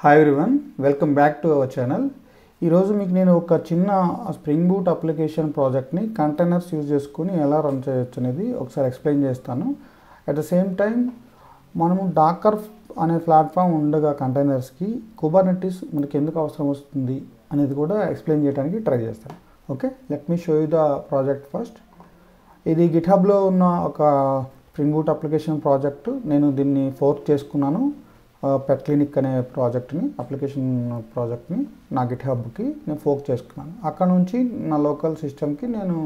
Hi everyone, welcome back to our channel. ఈరోజు మీకు నేను ఒక చిన్న స్ప్రింగ్ బూట్ అప్లికేషన్ ప్రాజెక్ట్ని కంటైనర్స్ యూజ్ చేసుకుని ఎలా రన్ చేయొచ్చు అనేది ఒకసారి ఎక్స్ప్లెయిన్ చేస్తాను. అట్ ద సేమ్ టైం మనము డాకర్ అనే ప్లాట్ఫామ్ ఉండగా కంటైనర్స్కి కుబర్నెటిస్ మనకి ఎందుకు అవసరం వస్తుంది అనేది కూడా ఎక్స్ప్లెయిన్ చేయడానికి ట్రై చేస్తాను. Okay, let me show you the project first. ఇది గిట్హబ్లో ఉన్న ఒక స్ప్రింగ్ బూట్ అప్లికేషన్ ప్రాజెక్టు. నేను దీన్ని ఫోర్క్ చేసుకున్నాను. పెట్ క్లినిక్ అనే ప్రాజెక్ట్ని, అప్లికేషన్ ప్రాజెక్ట్ని నా గిట్హబ్కి నేను ఫోర్క్ చేసుకున్నాను. అక్కడ నుంచి నా లోకల్ సిస్టమ్కి నేను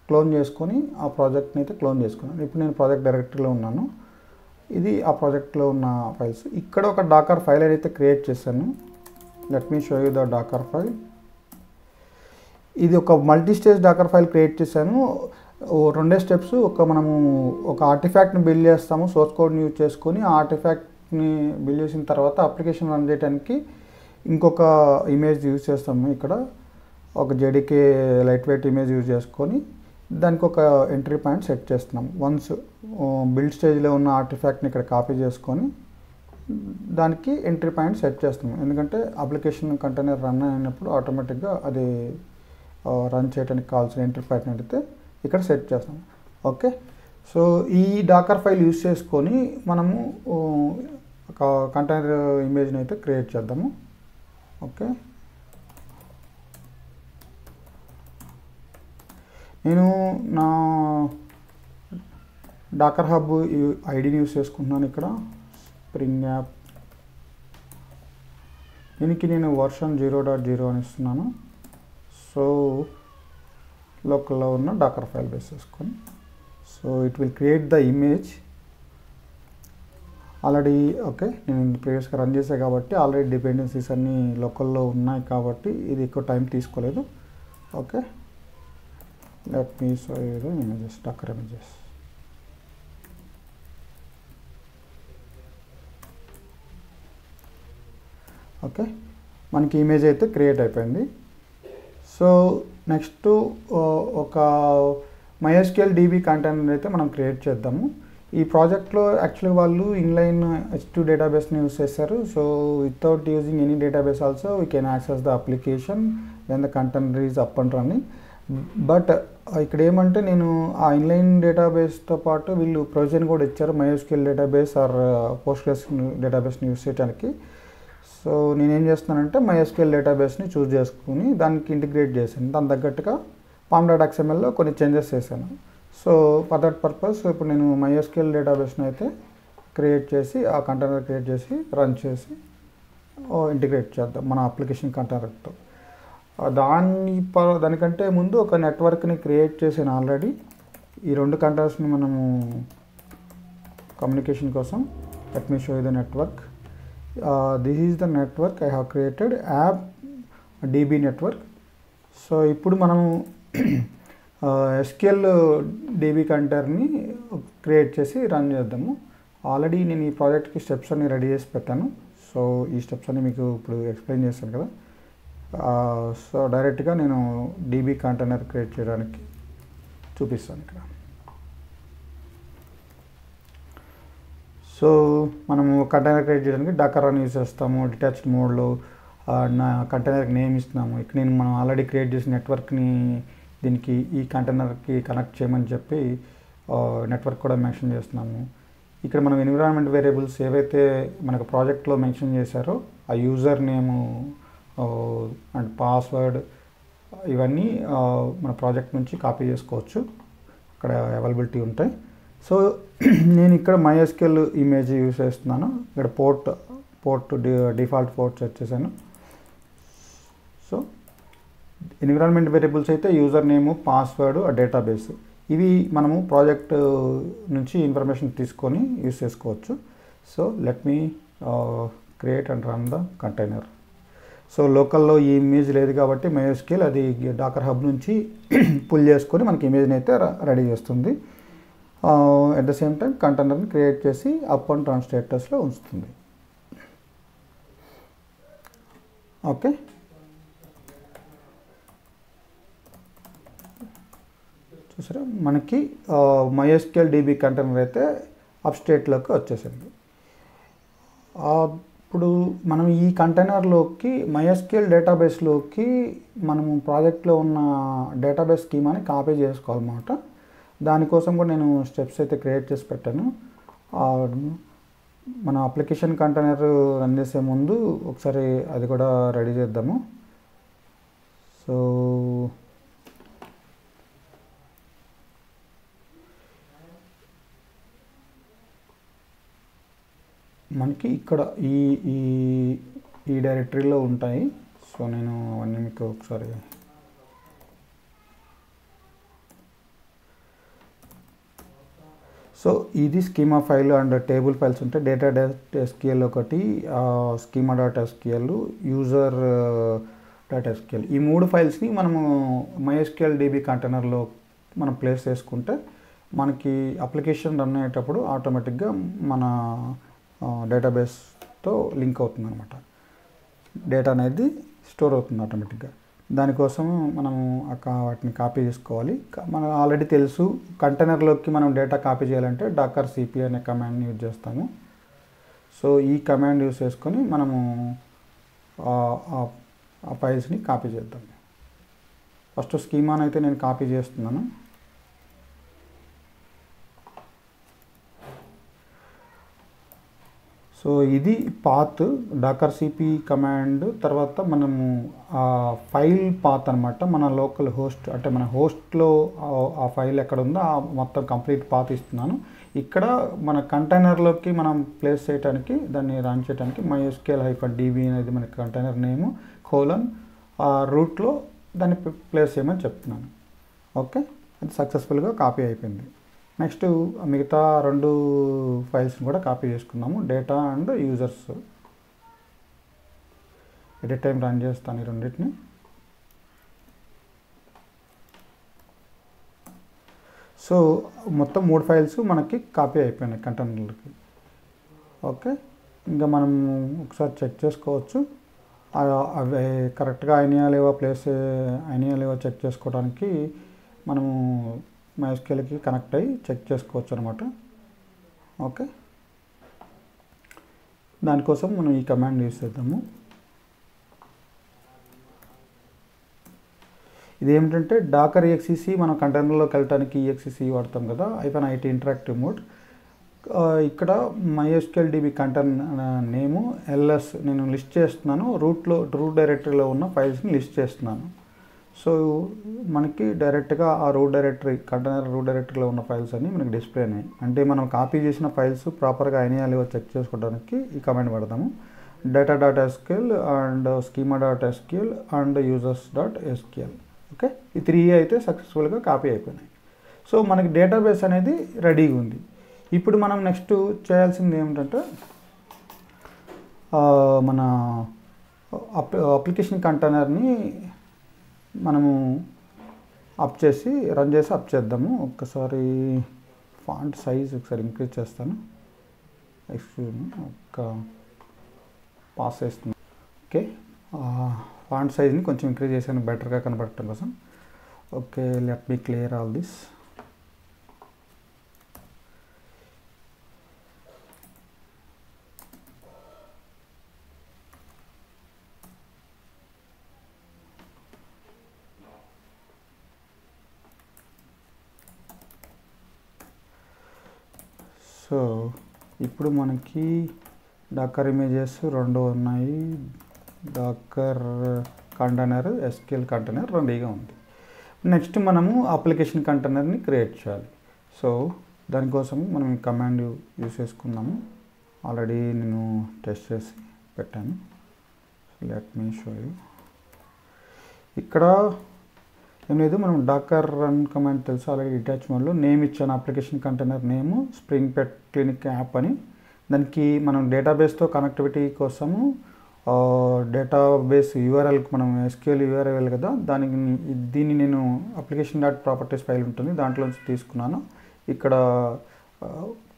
క్లోన్ చేసుకొని ఆ ప్రాజెక్ట్ని అయితే క్లోన్ చేసుకున్నాను. ఇప్పుడు నేను ప్రాజెక్ట్ డైరెక్టరీలో ఉన్నాను. ఇది ఆ ప్రాజెక్ట్లో ఉన్న ఫైల్స్. ఇక్కడ ఒక డాకర్ ఫైల్ అయితే క్రియేట్ చేశాను. Let me show you the Docker file. ఇది ఒక multi stage Docker file create చేశాను. రెండే స్టెప్స్. మనము ఒక ఆర్టిఫాక్ట్ని బిల్డ్ చేస్తాము సోర్స్ కోడ్ని యూజ్ చేసుకొని. ఆ ఆర్టిఫాక్ట్ని బిల్డ్ చేసిన తర్వాత అప్లికేషన్ రన్ చేయడానికి ఇంకొక ఇమేజ్ యూజ్ చేస్తాము. ఇక్కడ ఒక JDK light weight image use చేసుకొని దానికి ఒక ఎంట్రీ పాయింట్ సెట్ చేస్తున్నాం. వన్స్ బిల్డ్ స్టేజ్లో ఉన్న ఆర్టిఫాక్ట్ని ఇక్కడ కాపీ చేసుకొని దానికి ఎంట్రీ పాయింట్ సెట్ చేస్తున్నాం. ఎందుకంటే అప్లికేషన్ కంటైనర్ రన్ అయినప్పుడు ఆటోమేటిక్గా అది రన్ చేయడానికి కావాల్సిన ఎంట్రీ పాయింట్ అయితే ఇక్కడ సెట్ చేస్తాం. ఓకే, సో ఈ డాకర్ ఫైల్ యూజ్ చేసుకొని మనము ఒక కంటైనర్ ఇమేజ్ని అయితే క్రియేట్ చేద్దాము. ఓకే, నేను నా డాకర్ హబ్ ఐడిని యూజ్ చేసుకుంటున్నాను. ఇక్కడ స్ప్రింగ్ యాప్, దీనికి నేను వర్షన్ 0.0 అని ఇస్తున్నాను. సో లోకల్లో ఉన్న డాకర్ ఫైల్ బేస్ చేసుకొని, so it will create the image already. Okay, నేను ప్రీవియస్గా రన్ చేసాను కాబట్టి ఆల్రెడీ డిపెండెన్సీస్ అన్నీ లోకల్లో ఉన్నాయి కాబట్టి ఇది ఎక్కువ టైం తీసుకోలేదు. Okay, let me show you the images, Docker images. Okay, మనకి ఇమేజ్ అయితే క్రియేట్ అయిపోయింది. సో నెక్స్ట్ ఒక MySQL DB కంటైనర్ అయితే మనం క్రియేట్ చేద్దాము. ఈ ప్రాజెక్ట్లో యాక్చువల్లీ వాళ్ళు ఇన్లైన్ H2 డేటాబేస్ని యూజ్ చేశారు. So without using any database also we can access the application when the container is up and running. But ఇక్కడ ఏమంటే నేను ఆ ఇన్లైన్ డేటాబేస్తో పాటు వీళ్ళు ప్రొవిజన్ కూడా ఇచ్చారు MySQL డేటాబేస్ ఆర్ పోస్ట్గ్రెస్ డేటాబేస్ని యూజ్ చేయడానికి. సో నేనేం చేస్తున్నానంటే MySQL డేటాబేస్ని చూస్ చేసుకుని దానికి ఇంటిగ్రేట్ చేశాను. దాని తగ్గట్టుగా pom.xmlలో కొన్ని చేంజెస్ చేశాను. సో ఫర్ దట్ పర్పస్ ఇప్పుడు నేను MySQL డేటాబేస్ని అయితే క్రియేట్ చేసి ఆ కంటైనర్ క్రియేట్ చేసి రన్ చేసి ఇంటిగ్రేట్ చేద్దాం మన అప్లికేషన్ కంటైనర్తో. దానికంటే ముందు ఒక నెట్వర్క్ని క్రియేట్ చేసాను ఆల్రెడీ. ఈ రెండు కంటైనర్స్ని మనము కమ్యూనికేషన్ కోసం. Let me show you the network. This is the network I have created, app DB network. So ఇప్పుడు మనము SQL DB కంటైనర్ని క్రియేట్ చేసి రన్ చేద్దాము. ఆల్రెడీ నేను ఈ ప్రాజెక్ట్కి స్టెప్స్ అన్ని రెడీ చేసి పెట్టాను. సో ఈ స్టెప్స్ అన్ని మీకు ఇప్పుడు ఎక్స్ప్లెయిన్ చేస్తాను కదా. సో డైరెక్ట్గా నేను DB కంటైనర్ క్రియేట్ చేయడానికి చూపిస్తాను ఇక్కడ. సో మనము కంటైనర్ క్రియేట్ చేయడానికి డాకర్ రన్ యూజ్ చేస్తాము. డిటాచ్డ్ మోడ్లో నా కంటైనర్కి నేమ్ ఇస్తున్నాము. ఇక్కడ మనం ఆల్రెడీ క్రియేట్ చేసిన నెట్వర్క్ని దీనికి ఈ కంటైనర్కి కనెక్ట్ చేయమని చెప్పి నెట్వర్క్ కూడా మెన్షన్ చేస్తున్నాము. ఇక్కడ మనం ఎన్విరాన్మెంట్ వేరియబుల్స్ ఏవైతే మనకు ప్రాజెక్ట్లో మెన్షన్ చేశారో ఆ యూజర్ నేము అండ్ పాస్వర్డ్ ఇవన్నీ మన ప్రాజెక్ట్ నుంచి కాపీ చేసుకోవచ్చు, అక్కడ అవైలబిలిటీ ఉంటాయి. సో నేను ఇక్కడ MySQL ఇమేజ్ యూజ్ చేస్తున్నాను. ఇక్కడ పోర్ట్ డిఫాల్ట్ పోర్ట్ సెట్ చేశాను. సో ఎన్విరాన్మెంట్ వేరియబుల్స్ అయితే యూజర్ నేము, పాస్వర్డ్, డేటాబేస్, ఇవి మనము ప్రాజెక్ట్ నుంచి ఇన్ఫర్మేషన్ తీసుకొని యూజ్ చేసుకోవచ్చు. So let me create and run the container. So లోకల్లో ఈ ఇమేజ్ లేదు కాబట్టి MySQL అది డాకర్ హబ్ నుంచి పుల్ చేసుకొని మనకి ఇమేజ్ని అయితే రెడీ చేస్తుంది. అట్ ద సేమ్ టైం కంటైనర్ని క్రియేట్ చేసి అప్ అండ్ రన్ స్టేటస్లో ఉంచుతుంది. ఓకే, చూసారా మనకి MySQL DB కంటైనర్ అయితే అప్ స్టేట్లోకి వచ్చేసింది. ఇప్పుడు మనం ఈ కంటైనర్లోకి MySQL డేటాబేస్లోకి మనము ప్రాజెక్ట్లో ఉన్న డేటాబేస్ స్కీమాని కాపీ చేసుకోవాలన్నమాట. దానికోసం కూడా నేను స్టెప్స్ అయితే క్రియేట్ చేసి పెట్టాను. మన అప్లికేషన్ కంటైనర్ రన్ చేసే ముందు ఒకసారి అది కూడా రెడీ చేద్దాము. సో మనకి ఇక్కడ ఈ ఈ ఈ డైరెక్టరీలో ఉంటాయి. సో నేను అవన్నీ మీకు ఒకసారి సో ఇది schema file and table files ఉంటాయి. data.SQL ఒకటి, schema.SQL, user.SQL, ఈ 3 ఫైల్స్ని మనము MySQL DB కంటైనర్లో మనం ప్లేస్ చేసుకుంటే మనకి అప్లికేషన్ రన్ అయ్యేటప్పుడు ఆటోమేటిక్గా మన డేటాబేస్తో లింక్ అవుతుంది అనమాట. డేటా అనేది స్టోర్ అవుతుంది ఆటోమేటిక్గా. దానికోసం మనము వాటిని కాపీ చేసుకోవాలి. మనకు ఆల్రెడీ తెలుసు, కంటైనర్లోకి మనం డేటా కాపీ చేయాలంటే cp అనే కమాండ్ని యూజ్ చేస్తాము. సో ఈ కమాండ్ యూజ్ చేసుకొని మనము ఆ ఫైల్స్ని కాపీ చేద్దాం. ఫస్ట్ స్కీమాని అయితే నేను కాపీ చేస్తున్నాను. సో ఇది పాత్ cp కమాండ్. తర్వాత మనము ఫైల్ పాత్ అనమాట. మన లోకల్ హోస్ట్ అంటే మన హోస్ట్లో ఆ ఫైల్ ఎక్కడ ఉందో ఆ మొత్తం కంప్లీట్ పాత్ ఇస్తున్నాను. ఇక్కడ మన కంటైనర్లోకి మనం ప్లేస్ చేయడానికి, దాన్ని రన్ చేయడానికి MySQL-DB అనేది మన కంటైనర్ నేము రూట్లో దాన్ని ప్లేస్ చేయమని చెప్తున్నాను. ఓకే, అది సక్సెస్ఫుల్గా కాపీ అయిపోయింది. నెక్స్ట్ మిగతా 2 ఫైల్స్ని కూడా కాపీ చేసుకున్నాము, data and users. At a time run చేస్తాను ఈ రెండింటిని. సో మొత్తం 3 ఫైల్స్ మనకి కాపీ అయిపోయినాయి కంటైనర్లకి. ఓకే, ఇంకా మనం ఒకసారి చెక్ చేసుకోవచ్చు అవి కరెక్ట్గా అయినాయా లేవో, ప్లేస్ అయినాయా లేవో చెక్ చేసుకోవడానికి మనము MySQLకి కనెక్ట్ అయ్యి చెక్ చేసుకోవచ్చు అనమాట. ఓకే, దానికోసం మనం ఈ కమాండ్ యూజ్ చేద్దాము. ఇదేమిటంటే డాకర్ exec, మనం కంటైనర్లోకి వెళ్ళడానికి exec వాడతాం కదా, -it ఇంటరాక్టివ్ మోడ్. ఇక్కడ MySQL-DB కంటైనర్ నేము ls నేను లిస్ట్ చేస్తున్నాను. రూట్ డైరెక్టరీలో ఉన్న ఫైల్స్ని లిస్ట్ చేస్తున్నాను. సో మనకి డైరెక్ట్గా ఆ కంటైనర్ రూట్ డైరెక్టరీలో ఉన్న ఫైల్స్ అన్నీ మనకి డిస్ప్లే అయినాయి. అంటే మనం కాపీ చేసిన ఫైల్స్ ప్రాపర్గా అయినాయా లేవో చెక్ చేసుకోవడానికి ఈ కమాండ్ వాడదాము. data.SQL and schema.SQL and users.SQL. Okay, ఈ 3 అయితే సక్సెస్ఫుల్గా కాపీ అయిపోయినాయి. సో మనకి డేటాబేస్ అనేది రెడీగా ఉంది. ఇప్పుడు మనం నెక్స్ట్ చేయాల్సింది ఏమిటంటే మన అప్లికేషన్ కంటైనర్ని మనము అప్ చేద్దాము. ఒక్కసారి ఫాంట్ సైజ్ ఒకసారి ఇంక్రీజ్ చేస్తాను. ఎక్స్క్యూజ్ మీ, ఒక్క పాస్ చేస్తున్నాను. ఓకే, ఫాంట్ సైజ్ని కొంచెం ఇంక్రీజ్ చేశాను బెటర్గా కనపడటం కోసం. Okay, let me clear all this. So ఇప్పుడు మనకి డాకర్ ఇమేజెస్ 2 ఉన్నాయి. డాకర్ కంటైనర్, SQL కంటైనర్ రెడీగా ఉంది. నెక్స్ట్ మనము అప్లికేషన్ కంటైనర్ని క్రియేట్ చేయాలి. సో దానికోసం మనం ఈ కమాండ్ యూజ్ చేసుకుందాము. ఆల్రెడీ నేను టెస్ట్ చేసి పెట్టాను. Let me show you. ఇక్కడ ఏం లేదు, మనం డాకర్ రన్ కమాండ్ తెలుసు ఆల్రెడీ. డిటాచ్ మోడ్లో నేమ్ ఇచ్చాను, అప్లికేషన్ కంటైనర్ నేము స్ప్రింగ్ పెట్ క్లినిక్ యాప్ అని. దానికి మనం డేటాబేస్తో కనెక్టివిటీ కోసము డేటాబేస్ యూఆర్ఎల్కి మనం SQL URL కదా, దీన్ని నేను application.properties ఫైల్ ఉంటుంది దాంట్లోంచి తీసుకున్నాను. ఇక్కడ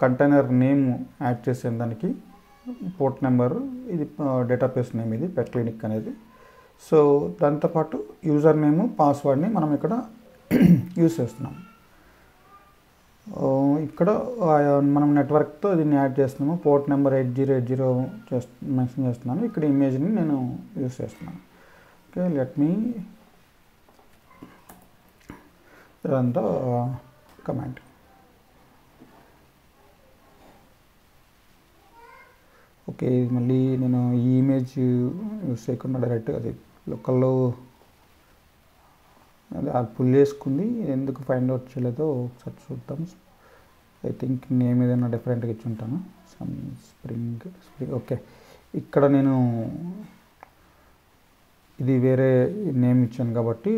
కంటైనర్ నేమ్ యాడ్ చేసాను, దానికి పోర్ట్ నెంబర్, ఇది డేటాబేస్ నేమ్, ఇది పెట్ క్లినిక్ అనేది. సో దాంతోపాటు యూజర్ నేమ్, పాస్వర్డ్ని మనం ఇక్కడ యూజ్ చేస్తున్నాం. ఇక్కడ మనం నెట్వర్క్తో దీన్ని యాడ్ చేస్తున్నాము. పోర్ట్ నెంబర్ 8080 మెన్షన్ చేస్తున్నాను. ఇక్కడ ఇమేజ్ని నేను యూస్ చేస్తున్నాను. ఓకే, లెట్ మీ ఇదంతా కమాండ్. ఓకే, మళ్ళీ నేను ఈ ఇమేజ్ యూస్ చేయకుండా డైరెక్ట్ అది లోకల్లో అది పుల్ చేసుకుంది. ఎందుకు ఫైండ్ అవుట్ చేయలేదో ఒకసారి చూద్దాం. ఐ థింక్ నేమ్ ఏదైనా డిఫరెంట్గా ఇచ్చి ఉంటాను. స్ప్రింగ్. ఓకే, ఇక్కడ నేను ఇది వేరే నేమ్ ఇచ్చాను కాబట్టి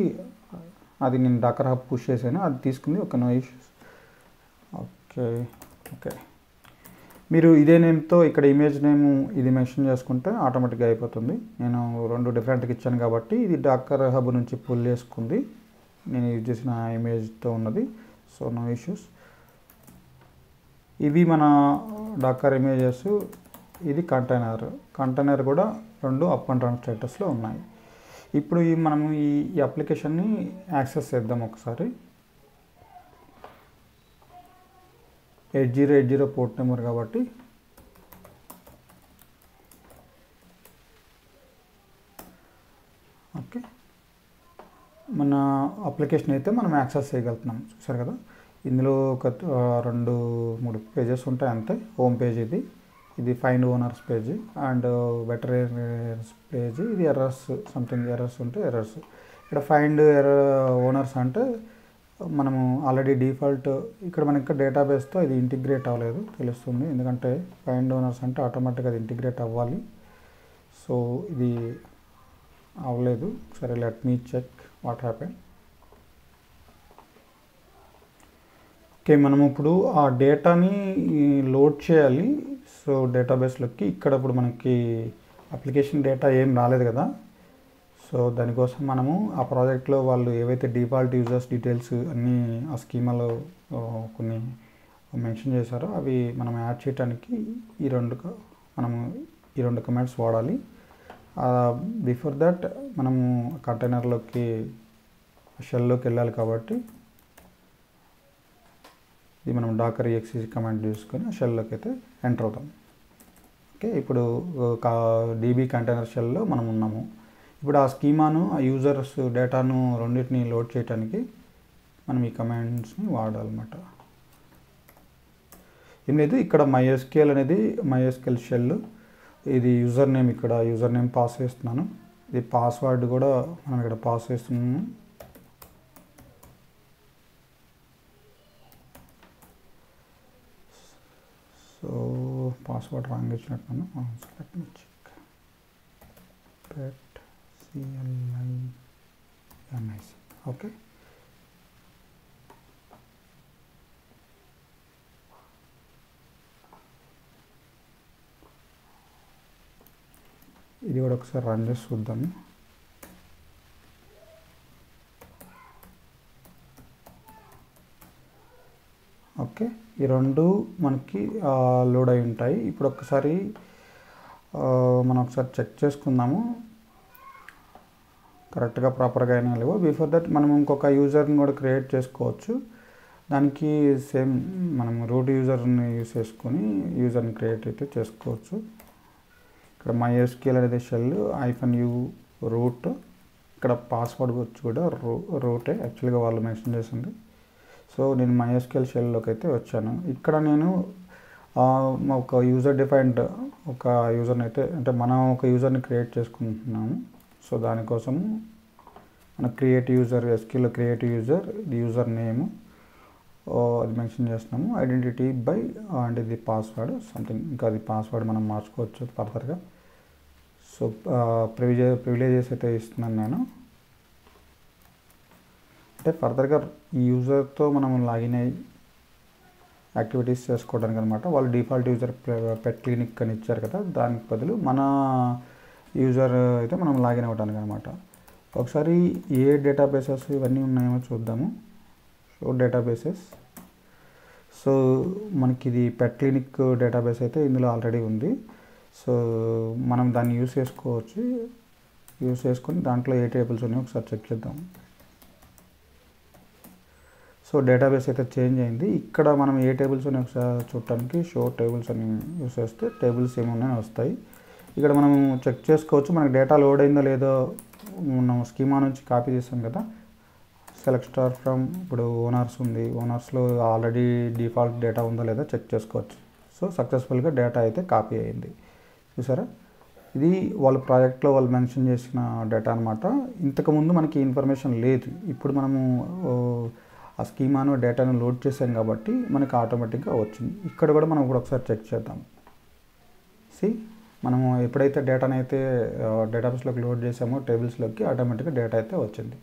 అది నేను డాకర్ హబ్ పుష్ చేశాను, అది తీసుకుంది. ఒక నో ఇష్యూస్. ఓకే ఓకే, మీరు ఇదే నేమ్తో ఇక్కడ ఇమేజ్ నేమ్ ఇది మెన్షన్ చేసుకుంటే ఆటోమేటిక్గా అయిపోతుంది. నేను 2 డిఫరెంట్గా ఇచ్చాను కాబట్టి ఇది డాకర్ హబ్ నుంచి పుల్ చేసుకుంది. నేను యూజ్ చేసిన ఇమేజ్తో ఉన్నది. So no issues. ఇవి మన డాకర్ ఇమేజెస్. ఇది కంటైనర్ కూడా 2 అప్ అండ్ రన్ స్టేటస్లో ఉన్నాయి. ఇప్పుడు మనము ఈ అప్లికేషన్ని యాక్సెస్ చేద్దాం ఒకసారి. 8080 పోర్ట్ నెంబర్ కాబట్టి ఓకే, మన అప్లికేషన్ అయితే మనం యాక్సెస్ చేయగలుగుతున్నాం. చూసారు కదా, ఇందులో ఒక 2-3 పేజెస్ ఉంటాయి అంతే. హోమ్ పేజ్ ఇది find owners page and better page. ఇది ఎర్రర్స్, సంథింగ్ ఎర్రర్స్ ఉంటే ఎర్రర్స్. ఇక్కడ ఫైండ్ ఓనర్స్ అంటే మనము ఆల్రెడీ డిఫాల్ట్ ఇక్కడ మనకి డేటాబేస్తో ఇది ఇంటిగ్రేట్ అవ్వలేదు తెలుస్తుంది. ఎందుకంటే ఫైండ్ ఓనర్స్ అంటే ఆటోమేటిక్గా అది ఇంటిగ్రేట్ అవ్వాలి. సో ఇది అవ్వలేదు. సరే, let me check what happen. Okay, మనం ఇప్పుడు ఆ డేటాని లోడ్ చేయాలి. సో డేటాబేస్లోకి ఇక్కడ ఇప్పుడు మనకి అప్లికేషన్ డేటా ఏం రాలేదు కదా. సో దానికోసం మనము ఆ ప్రాజెక్ట్లో వాళ్ళు ఏవైతే డిఫాల్ట్ యూజర్స్ డీటెయిల్స్ అన్నీ ఆ స్కీమాలో కొన్ని మెన్షన్ చేశారో అవి మనం యాడ్ చేయడానికి మనము ఈ 2 కమాండ్స్ వాడాలి. బిఫోర్ దట్ మనము కంటైనర్లోకి షెల్లోకి వెళ్ళాలి కాబట్టి ఇది మనం డాకర్ exe కమాండ్ తీసుకొని షెల్లోకి అయితే ఎంటర్ అవుతాం. ఓకే, ఇప్పుడు డీబీ కంటైనర్ షెల్లో మనం ఉన్నాము. ఇప్పుడు ఆ స్కీమాను, ఆ యూజర్స్ డేటాను రెండింటిని లోడ్ చేయడానికి మనం ఈ కమాండ్స్ని వాడాలన్నమాట. ఏం లేదు, ఇక్కడ MySQL అనేది MySQL షెల్. ఇది యూజర్ నేమ్, ఇక్కడ యూజర్ నేమ్ పాస్ చేస్తున్నాను. ఇది పాస్వర్డ్ కూడా మనం ఇక్కడ పాస్ చేస్తున్నాము. సో పాస్వర్డ్ రాంగ్ ఇచ్చినట్టున్నాను. Let me check. CLIMIC. Okay, ఇది కూడా ఒకసారి రన్ చేసి చూద్దాము. ఓకే, ఈ 2 మనకి లోడ్ అయి ఉంటాయి. ఇప్పుడు ఒకసారి మనం ఒకసారి చెక్ చేసుకుందాము కరెక్ట్గా ప్రాపర్గా అయినా లేవో. బిఫోర్ దట్ మనం ఇంకొక యూజర్ని కూడా క్రియేట్ చేసుకోవచ్చు. దానికి సేమ్ మనం రూట్ యూజర్ని యూజ్ చేసుకొని యూజర్ని క్రియేట్ అయితే చేసుకోవచ్చు. ఇక్కడ MySQL అనేది షెల్ -u రూట్. ఇక్కడ పాస్వర్డ్ వచ్చి కూడా రూటే యాక్చువల్గా వాళ్ళు మెన్షన్ చేసింది. సో నేను MySQL షెల్లోకి అయితే వచ్చాను. ఇక్కడ నేను ఒక యూజర్ డిఫైన్డ్ ఒక యూజర్ని అయితే అంటే మనం ఒక యూజర్ని క్రియేట్ చేసుకుంటున్నాము. సో దానికోసము మన create user, SQL create user, ఇది యూజర్ నేము అది మెన్షన్ చేస్తున్నాము. ఐడెంటిటీ బై అండ్ ఇది పాస్వర్డ్ సంథింగ్, ఇంకా అది పాస్వర్డ్ మనం మార్చుకోవచ్చు ఫర్దర్గా. సో ప్రివిలేజెస్ అయితే ఇస్తున్నాను నేను. అంటే ఫర్దర్గా ఈ యూజర్తో మనం లాగిన్ అయ్యి యాక్టివిటీస్ చేసుకోవడానికి అనమాట. వాళ్ళు డిఫాల్ట్ యూజర్ పెట్ క్లినిక్ అని ఇచ్చారు కదా, దానికి బదులు మన యూజర్ అయితే మనం లాగిన్ అవ్వడానికి అనమాట. ఒకసారి ఏ డేటాబేసెస్ ఇవన్నీ ఉన్నాయేమో చూద్దాము. సో డేటాబేసెస్, సో మనకి ఇది పెట్ క్లినిక్ డేటాబేస్ అయితే ఇందులో ఆల్రెడీ ఉంది. సో మనం దాన్ని యూస్ చేసుకొని దాంట్లో ఏ టేబుల్స్ ఉన్నాయో ఒకసారి చెక్ చేద్దాం. సో సో డేటాబేస్ అయితే చేంజ్ అయింది. ఇక్కడ మనం ఏ టేబుల్స్ అని ఒకసారి చూడటానికి షో టేబుల్స్ అని యూస్ చేస్తే టేబుల్స్ ఏమున్నాయో వస్తాయి. ఇక్కడ మనం చెక్ చేసుకోవచ్చు మనకి డేటా లోడ్ అయిందో లేదో. మనం స్కీమా నుంచి కాపీ చేసాం కదా, సెలెక్ట్ స్టార్ ఫ్రమ్, ఇప్పుడు ఓనర్స్ ఉంది, ఓనర్స్లో ఆల్రెడీ డిఫాల్ట్ డేటా ఉందో లేదో చెక్ చేసుకోవచ్చు. సో సక్సెస్ఫుల్గా డేటా అయితే కాపీ అయింది. చూసారా, ఇది వాళ్ళ ప్రాజెక్ట్లో వాళ్ళు మెన్షన్ చేసిన డేటా అనమాట. ఇంతకుముందు మనకి ఇన్ఫర్మేషన్ లేదు, ఇప్పుడు మనము ఆ స్కీమాను డేటాను లోడ్ చేసాం కాబట్టి మనకి ఆటోమేటిక్గా వచ్చింది. ఇక్కడ కూడా మనం కూడా ఒకసారి చెక్ చేద్దాం. మనము ఎప్పుడైతే డేటాను అయితే డేటాబేస్లోకి లోడ్ చేసామో టేబుల్స్లోకి ఆటోమేటిక్గా డేటా అయితే వచ్చింది.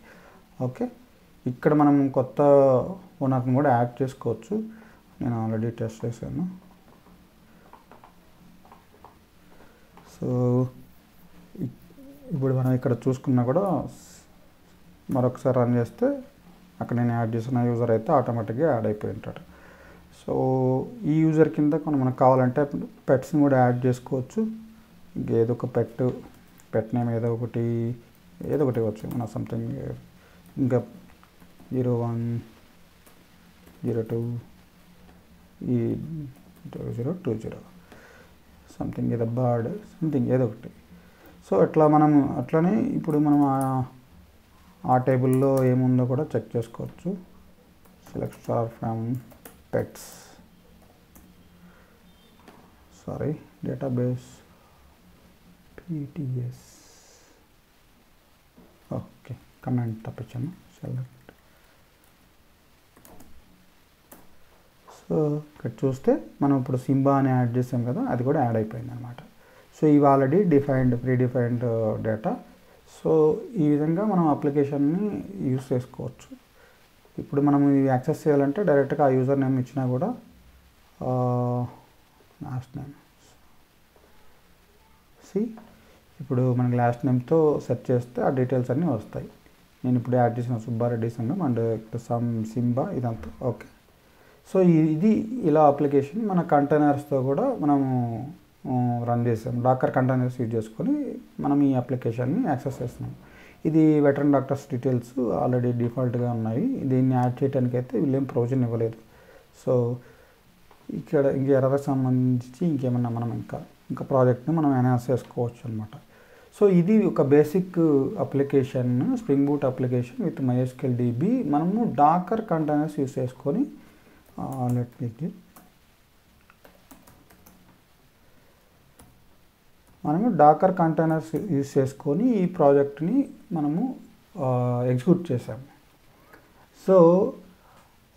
ఓకే, ఇక్కడ మనం కొత్త ఓనర్ని కూడా యాడ్ చేసుకోవచ్చు. నేను ఆల్రెడీ టెస్ట్ చేశాను. సో ఇప్పుడు మనం ఇక్కడ చూసుకున్నా కూడా మరొకసారి రన్ చేస్తే అక్కడ నేను యాడ్ చేసిన యూజర్ అయితే ఆటోమేటిక్గా యాడ్ అయిపోయి ఉంటాడు. సో ఈ యూజర్ కింద మనకు కావాలంటే పెట్స్ని కూడా యాడ్ చేసుకోవచ్చు. ఏదో ఒక పెట్ నేమ్ ఏదో ఒకటి ఇవ్వచ్చు. మన సంథింగ్ ఇంకా 01, 02, 2020 సంథింగ్ ఏదో బర్డ్ సంథింగ్ ఏదో ఒకటి. సో అట్లనే ఇప్పుడు మనం ఆ టేబుల్లో ఏముందో కూడా చెక్ చేసుకోవచ్చు. Select star from pets, database PTS. Okay, comment తప్పించాను. సెలెక్ట్. సో ఇక్కడ చూస్తే మనం ఇప్పుడు సింబా అని యాడ్ చేసాం కదా, అది కూడా యాడ్ అయిపోయింది అనమాట. సో ఇవి already pre defined data. So ఈ విధంగా మనం అప్లికేషన్ని యూస్ చేసుకోవచ్చు. ఇప్పుడు మనం ఇది యాక్సెస్ చేయాలంటే డైరెక్ట్గా ఆ యూజర్ నేమ్ ఇచ్చినా కూడా లాస్ట్ నేమ్ ఇప్పుడు మనకి లాస్ట్ నేమ్తో సెర్చ్ చేస్తే ఆ డీటెయిల్స్ అన్నీ వస్తాయి. నేను ఇప్పుడు యాడ్ చేసిన సుబ్బారెడ్డి సంఘం అండ్ సింబా ఇదంతా. ఓకే, సో ఇది ఇలా అప్లికేషన్ మన కంటైనర్స్తో కూడా మనము రన్ చేసాం. డాకర్ కంటైనర్స్ యూజ్ చేసుకొని మనం ఈ అప్లికేషన్ని యాక్సెస్ చేస్తున్నాం. ఇది వెటరన్ డాక్టర్స్ డీటెయిల్స్ ఆల్రెడీ డిఫాల్ట్గా ఉన్నాయి. దీన్ని యాడ్ చేయడానికి అయితే వీళ్ళేం ప్రొవిజన్ ఇవ్వలేదు. సో ఇక్కడ ఇంక ఎర్రర్కి సంబంధించి ఇంకేమన్నా మనం ఇంకా ప్రాజెక్ట్ని మనం ఎన్హాన్స్ చేసుకోవచ్చు అనమాట. సో ఇది ఒక basic application, spring boot application with MySQL DB. మనము డాకర్ కంటైనర్స్ యూస్ చేసుకొని యూస్ చేసుకొని ఈ ప్రాజెక్ట్ని మనము ఎగ్జిక్యూట్ చేసాము. సో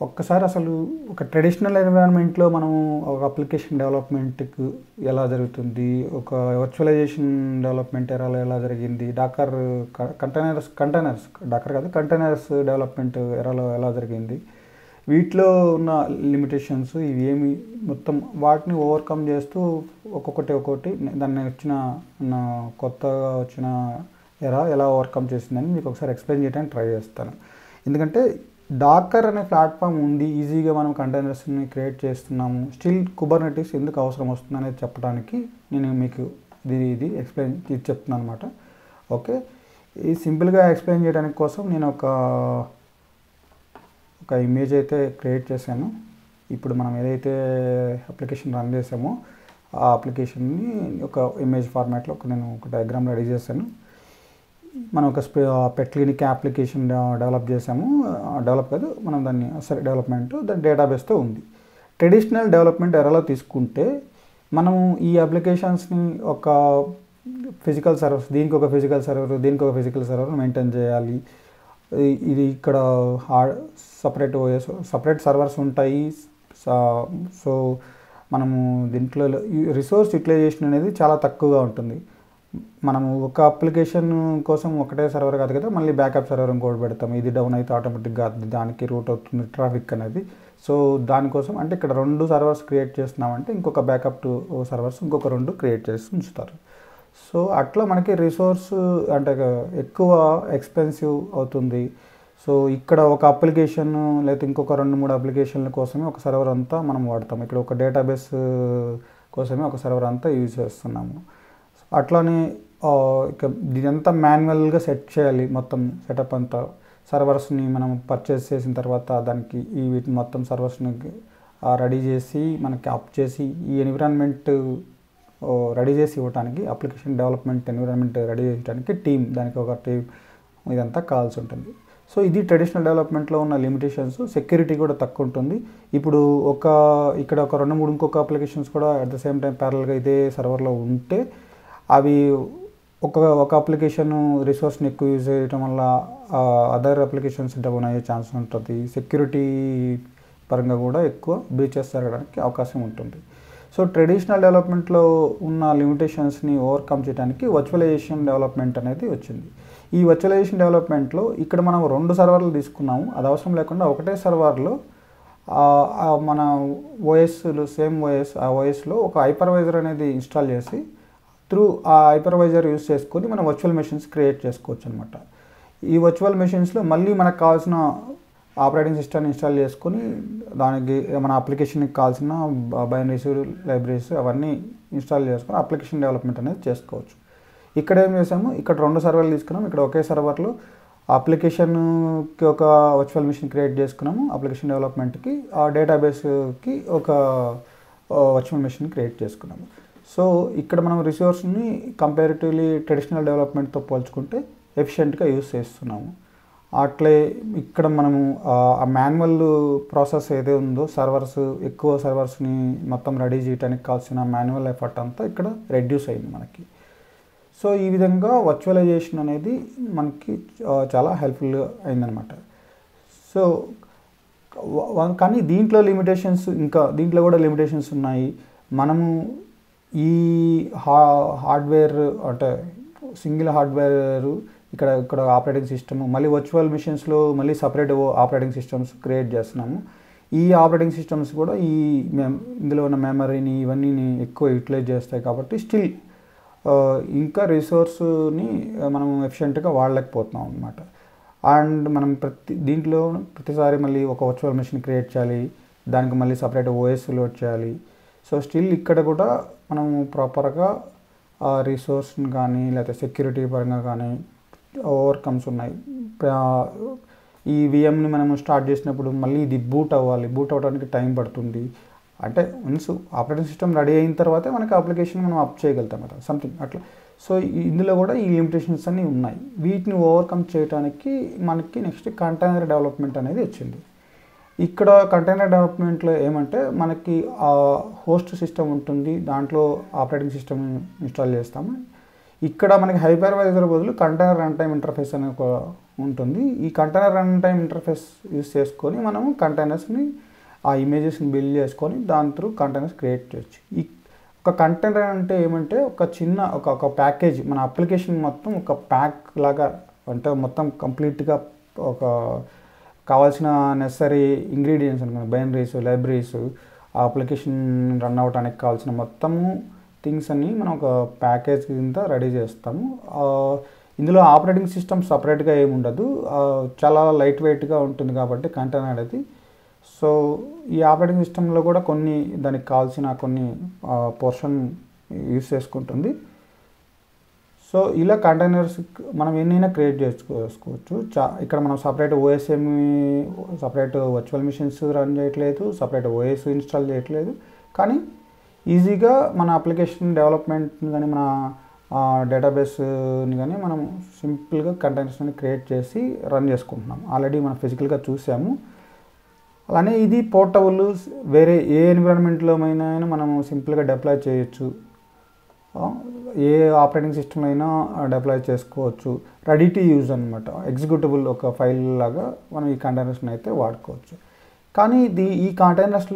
ఒక్కసారి అసలు ఒక ట్రెడిషనల్ ఎన్విరాన్మెంట్లో మనము ఒక అప్లికేషన్ డెవలప్మెంట్కి ఎలా జరుగుతుంది, ఒక వర్చువలైజేషన్ డెవలప్మెంట్ ఎలా జరిగింది, కంటైనర్స్ డెవలప్మెంట్ ఎలా జరిగింది, వీటిలో ఉన్న లిమిటేషన్స్ ఇవి ఏమి మొత్తం వాటిని ఓవర్కమ్ చేస్తూ ఒక్కొక్కటి దాన్ని కొత్తగా వచ్చిన ఎలా ఓవర్కమ్ చేసిందని మీకు ఒకసారి ఎక్స్ప్లెయిన్ చేయడానికి ట్రై చేస్తాను. ఎందుకంటే డాకర్ అనే ప్లాట్ఫామ్ ఉంది, ఈజీగా మనం కంటైనర్స్ని క్రియేట్ చేస్తున్నాము, స్టిల్ కుబర్నెటిస్ ఎందుకు అవసరం వస్తుంది అనేది చెప్పడానికి నేను మీకు ఇది చెప్తున్నాను అనమాట. ఓకే, ఈ సింపుల్గా ఎక్స్ప్లెయిన్ చేయడానికి కోసం నేను ఒక ఇమేజ్ అయితే క్రియేట్ చేశాను. ఇప్పుడు మనం ఏదైతే అప్లికేషన్ రన్ చేసామో ఆ అప్లికేషన్ని ఒక ఇమేజ్ ఫార్మాట్లో నేను ఒక డయాగ్రామ్ రెడీ చేశాను. మనం ఒక పెట్ క్లినిక్ అప్లికేషన్ డెవలప్ చేసాము. మనం దాన్ని దాని డేటాబేస్తో ఉంది. ట్రెడిషనల్ డెవలప్మెంట్ ఎరాలో తీసుకుంటే మనము ఈ అప్లికేషన్స్ని ఒక ఫిజికల్ సర్వర్స్, దీనికి ఒక ఫిజికల్ సర్వర్ మెయింటైన్ చేయాలి. ఇది ఇక్కడ సపరేట్ సర్వర్స్ ఉంటాయి. సో మనము దీంట్లో రిసోర్స్ యూటిలైజేషన్ అనేది చాలా తక్కువగా ఉంటుంది. మనము ఒక అప్లికేషన్ కోసం ఒకటే సర్వర్ కాదు కదా, మళ్ళీ బ్యాకప్ సర్వర్ ఇంకోటి పెడతాం. ఇది డౌన్ అయితే ఆటోమేటిక్గా దానికి రూట్ అవుతుంది ట్రాఫిక్ అనేది. సో దానికోసం అంటే ఇక్కడ 2 సర్వర్స్ క్రియేట్ చేస్తున్నామంటే ఇంకొక బ్యాకప్ 2 సర్వర్స్ ఇంకొక 2 క్రియేట్ చేసి ఉంచుతారు. సో అట్లా మనకి రిసోర్స్ అంటే ఎక్కువ ఎక్స్పెన్సివ్ అవుతుంది. సో ఇక్కడ ఒక అప్లికేషన్ లేకపోతే ఇంకొక 2-3 అప్లికేషన్ల కోసమే ఒక సర్వర్ అంతా మనం వాడతాం. ఇక్కడ ఒక డేటాబేస్ కోసమే ఒక సర్వర్ అంతా యూజ్ చేస్తున్నాము. అట్లానే ఇక ఇదంతా మాన్యువల్గా సెట్ చేయాలి మొత్తం సెటప్ అంతా. సర్వర్స్ని మనం పర్చేస్ చేసిన తర్వాత దానికి వీటిని మొత్తం సర్వర్స్ని రెడీ చేసి మనకి అప్ చేసి ఈ ఎన్విరాన్మెంట్ రెడీ చేసి ఇవ్వడానికి, అప్లికేషన్ డెవలప్మెంట్ ఎన్విరాన్మెంట్ రెడీ చేయడానికి దానికి ఒక టీం ఇదంతా కావాల్సి ఉంటుంది. సో ఇది ట్రెడిషనల్ డెవలప్మెంట్లో ఉన్న లిమిటేషన్స్. సెక్యూరిటీ కూడా తక్కువ ఉంటుంది. ఇప్పుడు ఇక్కడ ఒక 2-3 ఇంకొక అప్లికేషన్స్ కూడా అట్ ద సేమ్ టైం ప్యారల్గా ఇదే సర్వర్లో ఉంటే అవి ఒక అప్లికేషన్ రిసోర్స్ని ఎక్కువ యూజ్ చేయడం వల్ల అదర్ అప్లికేషన్స్ డౌన్ అయ్యే ఛాన్స్ ఉంటుంది. సెక్యూరిటీ పరంగా కూడా ఎక్కువ బ్రీచెస్ జరగడానికి అవకాశం ఉంటుంది. సో ట్రెడిషనల్ డెవలప్మెంట్లో ఉన్న లిమిటేషన్స్ని ఓవర్కమ్ చేయడానికి వర్చువలైజేషన్ డెవలప్మెంట్ అనేది వచ్చింది. ఈ వర్చువలైజేషన్ డెవలప్మెంట్లో ఇక్కడ మనం 2 సర్వర్లు తీసుకున్నాము. అది అవసరం లేకుండా ఒకటే సర్వర్లో మన ఓఎస్లు సేమ్ ఓఎస్, ఆ ఓఎస్లో ఒక హైపర్వైజర్ అనేది ఇన్స్టాల్ చేసి ఆ హైపర్వైజర్ యూస్ చేసుకొని మనం వర్చువల్ మెషిన్స్ క్రియేట్ చేసుకోవచ్చు అనమాట. ఈ వర్చువల్ మెషిన్స్లో మళ్ళీ మనకు కావాల్సిన ఆపరేటింగ్ సిస్టమ్ని ఇన్స్టాల్ చేసుకొని దానికి మన అప్లికేషన్కి కావాల్సిన బైనరీస్, లైబ్రరీస్ అవన్నీ ఇన్స్టాల్ చేసుకొని అప్లికేషన్ డెవలప్మెంట్ అనేది చేసుకోవచ్చు. ఇక్కడ ఏం చేసాము, ఇక్కడ 2 సర్వర్లు తీసుకున్నాం. ఇక్కడ ఒకే సర్వర్లో అప్లికేషన్కి ఒక వర్చువల్ మెషిన్ క్రియేట్ చేసుకున్నాము, అప్లికేషన్ డెవలప్మెంట్కి ఆ డేటాబేస్కి ఒక వర్చువల్ మెషిన్ క్రియేట్ చేసుకున్నాము. సో ఇక్కడ మనం రిసోర్స్ని కంపారిటివ్లీ ట్రెడిషనల్ డెవలప్మెంట్తో పోల్చుకుంటే ఎఫిషియెంట్గా యూస్ చేస్తున్నాము. అట్లే ఇక్కడ మనము ఆ మాన్యువల్ ప్రాసెస్ ఏదో ఉందో ఎక్కువ సర్వర్స్ని మొత్తం రెడీ చేయడానికి కావాల్సిన మాన్యువల్ ఎఫర్ట్ అంతా ఇక్కడ రెడ్యూస్ అయింది మనకి. సో ఈ విధంగా వర్చువలైజేషన్ అనేది మనకి చాలా హెల్ప్ఫుల్ అయిందనమాట. సో కానీ దీంట్లో కూడా లిమిటేషన్స్ ఉన్నాయి. మనము ఈ హార్డ్వేర్ అంటే సింగిల్ హార్డ్వేర్ ఇక్కడ ఆపరేటింగ్ సిస్టమ్, మళ్ళీ వర్చువల్ మిషన్స్లో మళ్ళీ సపరేట్ ఆపరేటింగ్ సిస్టమ్స్ క్రియేట్ చేస్తున్నాము. ఈ ఆపరేటింగ్ సిస్టమ్స్ కూడా ఇందులో ఉన్న మెమరీని ఇవన్నీ ఎక్కువ యూటిలైజ్ చేస్తాయి కాబట్టి స్టిల్ ఇంకా రిసోర్స్ని మనం ఎఫిషియెంట్గా వాడలేకపోతున్నాం అనమాట. అండ్ మనం ప్రతిసారి మళ్ళీ ఒక వర్చువల్ మెషిన్ క్రియేట్ చేయాలి, దానికి మళ్ళీ సపరేట్ ఓఎస్ లోడ్ చేయాలి. సో స్టిల్ ఇక్కడ కూడా మనం ప్రాపర్గా రిసోర్స్ని కానీ లేకపోతే సెక్యూరిటీ పరంగా కానీ ఓవర్కమ్స్ ఉన్నాయి. ఈ విఎంని మనం స్టార్ట్ చేసినప్పుడు మళ్ళీ ఇది బూట్ అవ్వడానికి టైం పడుతుంది. అంటే వన్స్ ఆపరేటింగ్ సిస్టమ్ రెడీ అయిన తర్వాతే మనకి అప్లికేషన్ మనం అప్ చేయగలుగుతాం కదా, సంథింగ్ అట్లా. సో ఇందులో కూడా ఈ లిమిటేషన్స్ అన్నీ ఉన్నాయి. వీటిని ఓవర్కమ్ చేయడానికి మనకి నెక్స్ట్ కంటైనర్ డెవలప్మెంట్ అనేది వచ్చింది. ఇక్కడ కంటైనర్ డెవలప్మెంట్లో ఏమంటే మనకి హోస్ట్ సిస్టమ్ ఉంటుంది, దాంట్లో ఆపరేటింగ్ సిస్టమ్ ఇన్స్టాల్ చేస్తాము. ఇక్కడ మనకి హైపర్వైజర్ బదులు కంటైనర్ రన్ టైమ్ ఇంటర్ఫేస్ అనే ఒక ఉంటుంది. ఈ container run time interface use చేసుకొని మనము కంటైనర్స్ని ఆ ఇమేజెస్ని బిల్డ్ చేసుకొని దాని త్రూ కంటైనర్స్ క్రియేట్ చేయొచ్చు. ఒక కంటైనర్ అంటే ఏమంటే ఒక ప్యాకేజ్, మన అప్లికేషన్ మొత్తం ఒక ప్యాక్ లాగా, అంటే మొత్తం కంప్లీట్గా ఒక కావాల్సిన నెసరీ ఇంగ్రీడియంట్స్ అనమాట, బైనరీస్, లైబ్రరీస్, ఆ అప్లికేషన్ రన్ అవ్వడానికి కావాల్సిన మొత్తము థింగ్స్ అన్నీ మనం ఒక ప్యాకేజ్ కింద రెడీ చేస్తాము. ఇందులో ఆపరేటింగ్ సిస్టమ్ సపరేట్గా ఏమి ఉండదు, చాలా లైట్ వెయిట్గా ఉంటుంది కాబట్టి కంటైనర్ అనేది. సో ఈ ఆపరేటింగ్ సిస్టంలో కూడా దానికి కావాల్సిన కొన్ని పోర్షన్ యూస్ చేసుకుంటుంది. సో ఇలా కంటైనర్స్ మనం ఎన్నైనా క్రియేట్ చేసుకోవచ్చు. ఇక్కడ మనం separate separate virtual machines run చేయట్లేదు, సపరేట్ ఓఎస్ ఇన్స్టాల్ చేయట్లేదు. కానీ ఈజీగా మన అప్లికేషన్ డెవలప్మెంట్ని కానీ మన డేటాబేస్ని కానీ మనం సింపుల్గా కంటైనర్స్ని క్రియేట్ చేసి రన్ చేసుకుంటున్నాం. ఆల్రెడీ మనం ఫిజికల్గా చూసాము. అలానే ఇది పోర్టబుల్, వేరే ఏ ఎన్విరాన్మెంట్లో అయినా మనం సింపుల్గా డిప్లాయ్ చేయొచ్చు, ఏ ఆపరేటింగ్ సిస్టమ్ అయినా డిప్లాయ్ చేసుకోవచ్చు. రెడీ టు యూజ్ అనమాట, ఎగ్జిక్యూటబుల్ ఒక ఫైల్ లాగా మనం ఈ కంటైనర్స్ని అయితే వాడుకోవచ్చు. కానీ ఈ కంటైనర్స్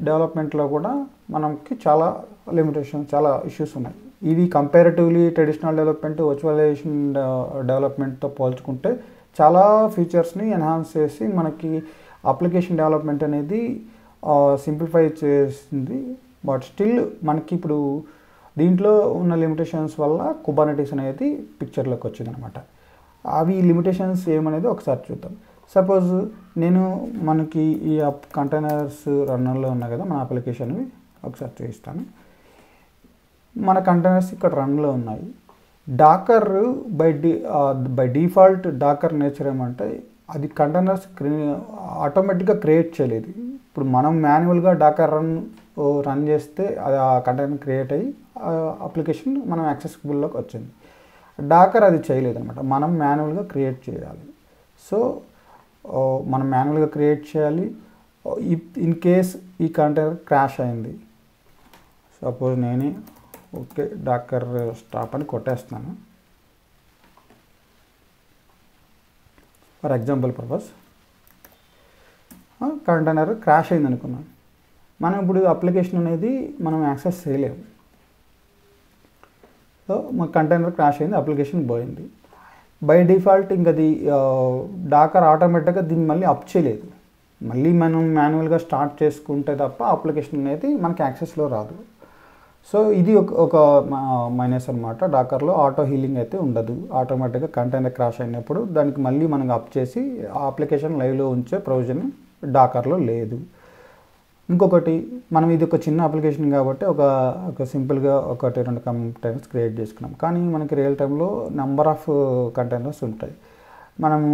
డెవలప్మెంట్లో కూడా మనకి చాలా లిమిటేషన్, చాలా ఇష్యూస్ ఉన్నాయి. ఇవి కంపారిటివ్లీ ట్రెడిషనల్ డెవలప్మెంట్, వర్చువలైజేషన్ డెవలప్మెంట్తో పోల్చుకుంటే చాలా ఫీచర్స్ని ఎన్హాన్స్ చేసి మనకి అప్లికేషన్ డెవలప్మెంట్ అనేది సింప్లిఫై చేసింది. బట్ స్టిల్ మనకి ఇప్పుడు దీంట్లో ఉన్న లిమిటేషన్స్ వల్ల కుబర్నెటిస్ అనేది పిక్చర్లోకి వచ్చింది అనమాట. అవి లిమిటేషన్స్ ఏమనేది ఒకసారి చూద్దాం. సపోజ్ మనకి ఈ కంటైనర్స్ రన్నర్లో ఉన్నాయి కదా, మన అప్లికేషన్వి ఒకసారి చూపిస్తాను. మన కంటైనర్స్ ఇక్కడ రన్లో ఉన్నాయి. Docker by default Docker nature ఏమంటే అది కంటైనర్స్ ఆటోమేటిక్గా క్రియేట్ చేయలేదు. ఇప్పుడు మనం మాన్యువల్గా డాకర్ రన్ చేస్తే అది ఆ కంటైనర్ క్రియేట్ అయ్యి అప్లికేషన్ మనం యాక్సెసిబుల్లోకి వచ్చింది. డాకర్ అది చేయలేదు అనమాట, మనం మాన్యువల్గా క్రియేట్ చేయాలి. సో మనం మాన్యువల్గా క్రియేట్ చేయాలి. ఇన్ కేస్ ఈ కంటైనర్ క్రాష్ అయింది, సపోజ్ నేనే ఓకే డాకర్ స్టాప్ అని కొట్టేస్తున్నాను for example purpose. Container crash అయింది అనుకున్నాను, మనం ఇప్పుడు అప్లికేషన్ అనేది మనం యాక్సెస్ చేయలేము. సో మా కంటైనర్ క్రాష్ అయింది, అప్లికేషన్ పోయింది. బై డిఫాల్ట్ ఇంకా అది డాకర్ ఆటోమేటిక్గా దీన్ని మళ్ళీ అప్ చేయలేదు, మళ్ళీ మనం మాన్యువల్గా స్టార్ట్ చేసుకుంటే తప్ప అప్లికేషన్ అనేది మనకి యాక్సెస్లో రాదు. సో ఇది ఒక మైనస్ అనమాట. డాకర్లో ఆటో హీలింగ్ అయితే ఉండదు. ఆటోమేటిక్గా కంటైనర్ క్రాష్ అయినప్పుడు దానికి మళ్ళీ మనకు అప్ చేసి ఆ అప్లికేషన్ లైవ్లో ఉంచే ప్రొవిజన్ డాకర్లో లేదు. ఇంకొకటి, మనం ఇది ఒక చిన్న అప్లికేషన్ కాబట్టి ఒక సింపుల్గా 1-2 కంటైనర్స్ క్రియేట్ చేసుకున్నాం, కానీ మనకి రియల్ టైంలో నెంబర్ ఆఫ్ కంటైనర్స్ ఉంటాయి. మనము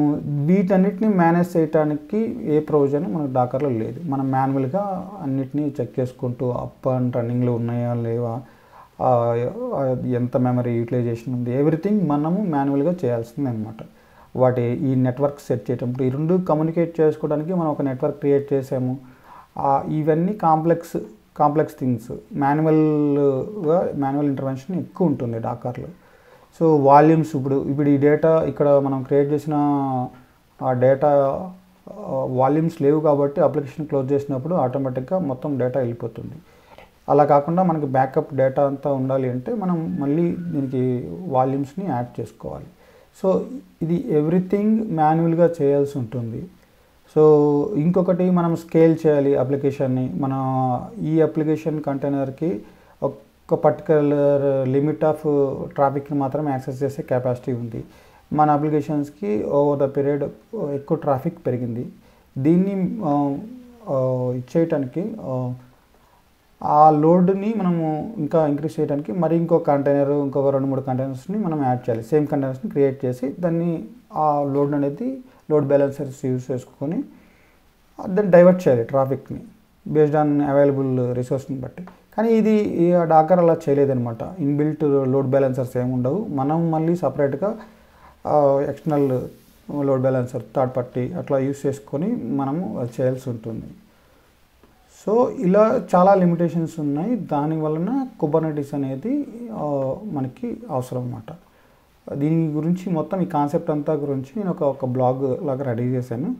వీటన్నిటిని మేనేజ్ చేయడానికి ఏ ప్రొవిజన్ మనకు డాకర్లో లేదు. మనం మాన్యువల్గా అన్నిటినీ చెక్ చేసుకుంటూ అప్ అండ్ రన్నింగ్లో ఉన్నాయా లేవా, ఎంత మెమరీ యూటిలైజేషన్ ఉంది, ఎవ్రీథింగ్ మనము మాన్యువల్గా చేయాల్సింది అనమాట. ఈ నెట్వర్క్ సెట్ చేయటప్పుడు ఈ రెండు కమ్యూనికేట్ చేసుకోవడానికి మనం ఒక నెట్వర్క్ క్రియేట్ చేసాము. ఇవన్నీ కాంప్లెక్స్ థింగ్స్. మాన్యువల్ ఇంటర్వెన్షన్ ఎక్కువ ఉంటుంది డాకర్లో. సో వాల్యూమ్స్, ఇప్పుడు ఈ డేటా ఇక్కడ మనం క్రియేట్ చేసిన ఆ డేటా వాల్యూమ్స్ లేవు కాబట్టి అప్లికేషన్ క్లోజ్ చేసినప్పుడు ఆటోమేటిక్గా మొత్తం డేటా వెళ్ళిపోతుంది. అలా కాకుండా మనకి బ్యాకప్ డేటా అంతా ఉండాలి అంటే మనం మళ్ళీ దీనికి వాల్యూమ్స్ని యాడ్ చేసుకోవాలి. సో ఇది ఎవ్రీథింగ్ మాన్యువల్గా చేయాల్సి ఉంటుంది. సో ఇంకొకటి, మనం స్కేల్ చేయాలి అప్లికేషన్ని. మన ఈ అప్లికేషన్ కంటైనర్కి ఒక పర్టికులర్ లిమిట్ ఆఫ్ ట్రాఫిక్ని మాత్రం యాక్సెస్ చేసే కెపాసిటీ ఉంది. మన అప్లికేషన్స్కి ఓవర్ ద పీరియడ్ ఎక్కువ ట్రాఫిక్ పెరిగింది. దీన్ని ఇచ్చేయటానికి ఆ లోడ్ని మనము ఇంకా ఇంక్రీజ్ చేయడానికి మరి ఇంకో 2-3 కంటైనర్స్ని మనం యాడ్ చేయాలి. సేమ్ కంటైనర్స్ని క్రియేట్ చేసి దాన్ని ఆ లోడ్ బ్యాలెన్సర్స్ యూజ్ చేసుకొని దాన్ని డైవర్ట్ చేయాలి ట్రాఫిక్ని బేస్డ్ ఆన్ అవైలబుల్ రిసోర్స్ని బట్టి. కానీ ఇది డాకర్ అలా చేయలేదన్నమాట. ఇన్బిల్ట్ లోడ్ బ్యాలెన్సర్స్ ఏమి ఉండవు. మనం మళ్ళీ సపరేట్గా external load balancer third party అట్లా యూస్ చేసుకొని మనము చేయాల్సి ఉంటుంది. సో ఇలా చాలా లిమిటేషన్స్ ఉన్నాయి. దాని వలన కుబర్నెటిస్ అనేది మనకి అవసరం అన్నమాట. దీని గురించి మొత్తం ఈ కాన్సెప్ట్ అంతా గురించి నేను ఒక బ్లాగ్ లాగా రెడీ చేశాను.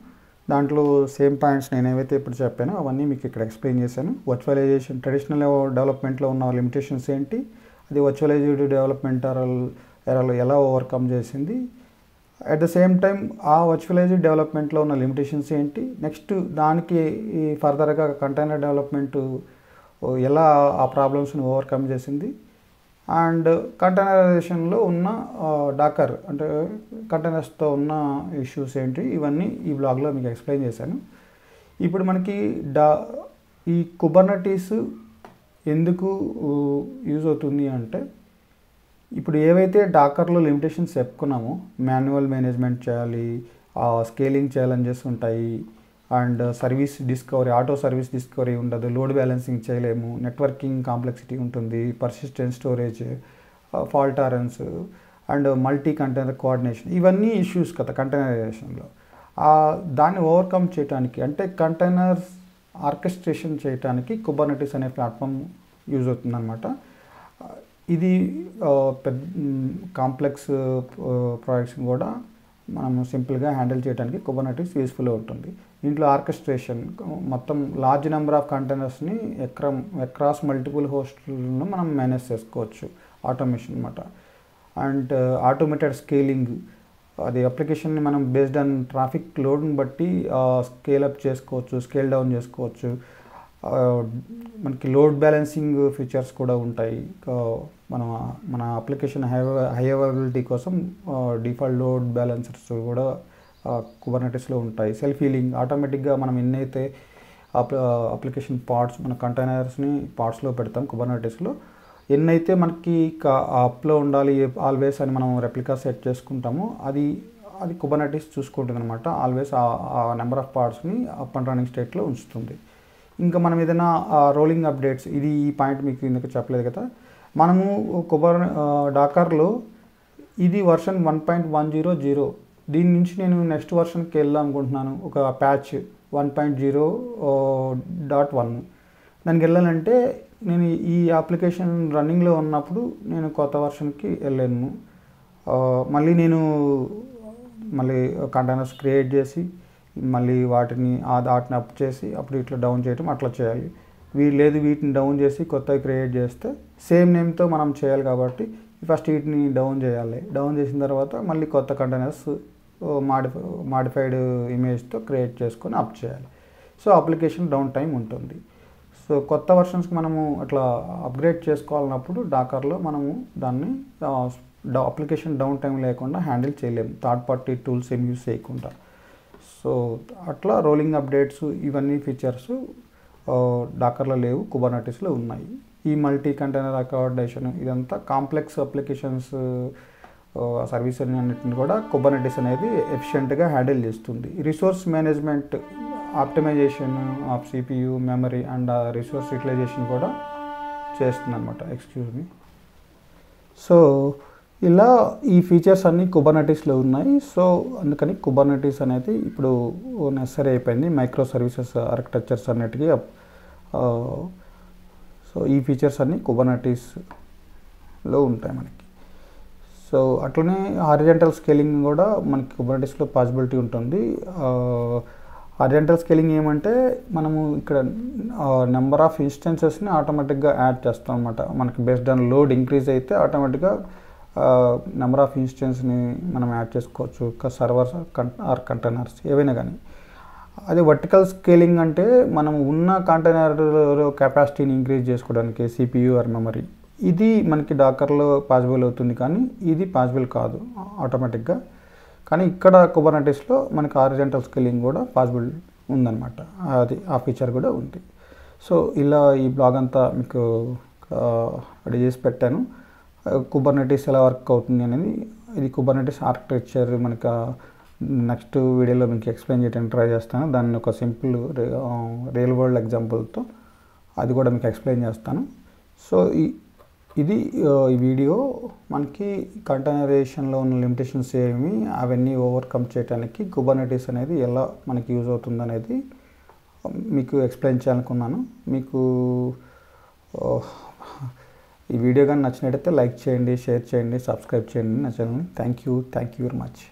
దాంట్లో సేమ్ పాయింట్స్ నేను ఏవైతే ఇప్పుడు చెప్పానో అవన్నీ మీకు ఇక్కడ ఎక్స్ప్లెయిన్ చేశాను. వర్చువలైజేషన్ ట్రెడిషనల్ డెవలప్మెంట్లో ఉన్న లిమిటేషన్స్ ఏంటి, అది వర్చువలైజ్డ్ డెవలప్మెంట్ ఎరాలో ఎలా ఓవర్కమ్ చేసింది, అట్ ద సేమ్ టైం ఆ వర్చువలైజ్డ్ డెవలప్మెంట్లో ఉన్న లిమిటేషన్స్ ఏంటి, నెక్స్ట్ దానికి ఫర్దర్గా కంటైనర్ డెవలప్మెంట్ ఎలా ఆ ప్రాబ్లమ్స్ని ఓవర్కమ్ చేసింది, అండ్ కంటైనరైజేషన్లో ఉన్న డాకర్ అంటే కంటైనర్స్తో ఉన్న ఇష్యూస్ ఏంటి, ఇవన్నీ ఈ బ్లాగ్లో మీకు ఎక్స్ప్లెయిన్ చేశాను. ఇప్పుడు మనకి ఈ కుబర్నెటిస్ ఎందుకు యూజ్ అవుతుంది అంటే, ఇప్పుడు ఏవైతే డాకర్లో లిమిటేషన్స్ చెప్పుకున్నామో మాన్యువల్ మేనేజ్మెంట్ చేయాలి, స్కేలింగ్ ఛాలెంజెస్ ఉంటాయి, and service discovery auto service discovery ఉండదు, లోడ్ బ్యాలెన్సింగ్ చేయలేము, నెట్వర్కింగ్ కాంప్లెక్సిటీ ఉంటుంది, persistent storage, fault tolerance and multi container coordination, ఇవన్నీ ఇష్యూస్ కదా కంటైనరైజేషన్లో. దాన్ని ఓవర్కమ్ చేయడానికి అంటే కంటైనర్స్ ఆర్కెస్ట్రేషన్ చేయడానికి కుబర్నెటిస్ అనే ప్లాట్ఫామ్ యూజ్ అవుతుందన్నమాట. ఇది పెద్ద కాంప్లెక్స్ ప్రాజెక్ట్స్ని కూడా మనము సింపుల్గా హ్యాండిల్ చేయడానికి కుబర్నెటిస్ యూస్ఫుల్గా ఉంటుంది. దీంట్లో ఆర్కెస్ట్రేషన్ మొత్తం లార్జ్ నెంబర్ ఆఫ్ కంటైనర్స్ని అక్రాస్ మల్టిపుల్ హోస్ట్లను మనం మేనేజ్ చేసుకోవచ్చు, ఆటోమేషన్ అన్నమాట. అండ్ ఆటోమేటెడ్ స్కేలింగ్, అది అప్లికేషన్ని మనం బేస్డ్ ఆన్ ట్రాఫిక్ లోడ్ని బట్టి స్కేల్ అప్ చేసుకోవచ్చు, స్కేల్ డౌన్ చేసుకోవచ్చు. మనకి లోడ్ బ్యాలెన్సింగ్ ఫీచర్స్ కూడా ఉంటాయి. మన అప్లికేషన్ హై అవైలబిలిటీ కోసం డిఫాల్ట్ లోడ్ బ్యాలెన్సర్స్ కూడా కుబర్నెటిస్లో ఉంటాయి. సెల్ఫ్ హీలింగ్, ఆటోమేటిక్గా మనం ఎన్నైతే అప్లికేషన్ పార్ట్స్ మన కంటైనర్స్ని పార్ట్స్లో పెడతాం కుబర్నెటిస్లో, ఎన్నైతే మనకి అప్లో ఉండాలి ఆల్వేస్ అని మనం రెప్లికా సెట్ చేసుకుంటామో అది అది కుబర్నెటిస్ చూసుకుంటుంది అనమాట. ఆల్వేస్ ఆ నెంబర్ ఆఫ్ పార్ట్స్ని అప్ అండ్ రన్నింగ్ స్టేట్లో ఉంచుతుంది. ఇంకా మనం ఏదైనా రోలింగ్ అప్డేట్స్, ఇది ఈ పాయింట్ మీకు ఇందుకు చెప్పలేదు కదా, మనము డాకర్లో ఇది వర్షన్ 1.100. దీని నుంచి నేను నెక్స్ట్ వర్షన్కి వెళ్ళాలనుకుంటున్నాను. ఒక ప్యాచ్ 1.0.1 దానికి వెళ్ళాలంటే నేను ఈ అప్లికేషన్ రన్నింగ్లో ఉన్నప్పుడు నేను కొత్త వర్షన్కి వెళ్ళాను. మళ్ళీ కంటైనర్స్ క్రియేట్ చేసి మళ్ళీ వాటిని అప్ చేసి అప్పుడు ఇట్లా డౌన్ చేయటం అట్లా చేయాలి. వీటిని డౌన్ చేసి కొత్తవి క్రియేట్ చేస్తే సేమ్ నేమ్తో మనం చేయాలి కాబట్టి ఫస్ట్ వీటిని డౌన్ చేయాలి. డౌన్ చేసిన తర్వాత మళ్ళీ కొత్త కంటైనర్స్ మాడిఫైడ్ ఇమేజ్తో క్రియేట్ చేసుకొని అప్ చేయాలి. సో అప్లికేషన్ డౌన్ టైం ఉంటుంది. సో కొత్త వర్షన్స్కి మనము అట్లా అప్గ్రేడ్ చేసుకోవాలన్నప్పుడు డాకర్లో మనము దాన్ని అప్లికేషన్ డౌన్ టైం లేకుండా హ్యాండిల్ చేయలేము, థర్డ్ పార్టీ టూల్స్ ఏం యూస్ చేయకుండా. సో అట్లా రోలింగ్ అప్డేట్స్ ఇవన్నీ ఫీచర్స్ డాకర్లో లేవు, కుబర్నెటిస్లో ఉన్నాయి. ఈ మల్టీ కంటైనర్ అకామిడేషన్ ఇదంతా కాంప్లెక్స్ అప్లికేషన్స్ సర్వీస్ అన్నింటిని కూడా కుబర్నెటిస్ అనేది ఎఫిషియెంట్గా హ్యాండిల్ చేస్తుంది. Resource management, optimisation of CPU, memory and resource utilisation కూడా చేస్తుంది అనమాట. సో ఇలా ఈ ఫీచర్స్ అన్నీ కుబర్నెటిస్లో ఉన్నాయి. సో అందుకని కుబర్నెటిస్ అనేది ఇప్పుడు నెసరీ అయిపోయింది మైక్రో సర్వీసెస్ ఆర్కిటెక్చర్స్ అన్నిటికీ. సో ఈ ఫీచర్స్ అన్నీ కుబర్నెటిస్లో ఉంటాయి మనకి. సో అట్లనే హారిజాంటల్ స్కేలింగ్ కూడా మనకి కుబర్నెటిస్లో పాసిబిలిటీ ఉంటుంది. హారిజాంటల్ స్కేలింగ్ ఏమంటే మనము ఇక్కడ నెంబర్ ఆఫ్ ఇన్స్టెన్సెస్ని ఆటోమేటిక్గా యాడ్ చేస్తాం అనమాట. మనకి బేస్డ్ ఆన్ లోడ్ ఇంక్రీజ్ అయితే ఆటోమేటిక్గా నెంబర్ ఆఫ్ ఇన్స్టెన్స్ని మనం యాడ్ చేసుకోవచ్చు, సర్వర్స్ ఆర్ కంటైనర్స్ ఏవైనా కానీ. అదే వర్టికల్ స్కేలింగ్ అంటే మనం ఉన్న కంటైనర్ కెపాసిటీని ఇంక్రీజ్ చేసుకోవడానికి CPU ఆర్ మెమరీ, ఇది మనకి డాకర్లో పాసిబుల్ అవుతుంది, కానీ ఇది పాసిబుల్ కాదు ఆటోమేటిక్గా. కానీ ఇక్కడ కుబర్నెటిస్లో మనకి హారిజాంటల్ స్కేలింగ్ కూడా పాసిబుల్ ఉందన్నమాట. ఆ ఫీచర్ కూడా ఉంది. సో ఇలా ఈ బ్లాగ్ అంతా మీకు రెడీ చేసి పెట్టాను. కుబర్నెటిస్ ఎలా వర్క్ అవుతుంది అనేది, ఇది కుబర్నెటిస్ ఆర్కిటెక్చర్ మనకు నెక్స్ట్ వీడియోలో మీకు ఎక్స్ప్లెయిన్ చేయడానికి ట్రై చేస్తాను. దాన్ని ఒక సింపుల్ రియల్ వరల్డ్ ఎగ్జాంపుల్తో అది కూడా మీకు ఎక్స్ప్లెయిన్ చేస్తాను. సో ఈ వీడియో మనకి కంటైనరైజేషన్లో ఉన్న లిమిటేషన్స్ ఏమి, అవన్నీ ఓవర్కమ్ చేయడానికి కుబర్నెటిస్ అనేది ఎలా మనకి యూజ్ అవుతుంది అనేది మీకు ఎక్స్ప్లెయిన్ చేయాలనుకున్నాను. మీకు ఈ వీడియో కానీ నచ్చినట్టయితే లైక్ చేయండి, షేర్ చేయండి, సబ్స్క్రైబ్ చేయండి నా ఛానల్ని. Thank you very much.